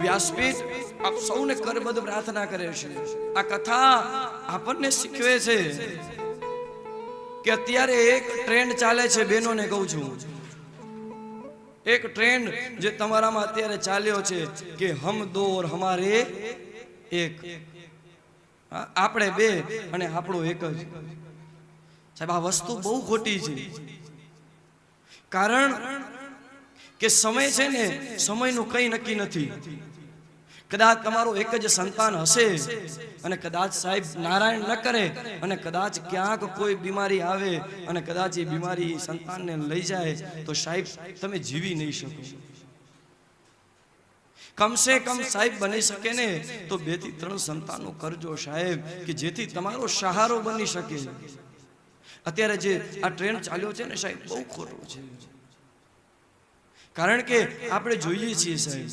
વ્યાસપીઠ આપ સૌને કરબદ્ધ પ્રાર્થના કરે છે। આ કથા આપણને શીખવે છે કે અત્યારે એક ટ્રેન્ડ ચાલે છે, બહેનોને કહું છું, એક ટ્રેન્ડ જે તમારામાં અત્યારે ચાલ્યો છે કે હમ દો ઓર હમારે એક, આપણે બે અને આપણો એક જ। સાહેબ આ વસ્તુ બહુ ખોટી છે, કારણ કે સમય છે ને, સમયનું કંઈ નક્કી નથી। કદાચ તમારો એક જ સંતાન હશે અને કદાચ સાહેબ નારાયણ ન કરે અને કદાચ ક્યાંક કોઈ બીમારી આવે અને કદાચ એ બીમારી સંતાનને લઈ જાય તો સાહેબ તમે જીવી નહીં શકો। કમસે કમ સાહેબ બની શકે ને તો 2 થી 3 સંતાનો કરજો સાહેબ, કે જેથી તમારો સહારો બની શકે। અત્યારે જે આ ટ્રેન્ડ ચાલ્યો છે ને સાહેબ, બહુ ખોટું છે, કારણ કે આપણે જોઈએ છીએ સાહેબ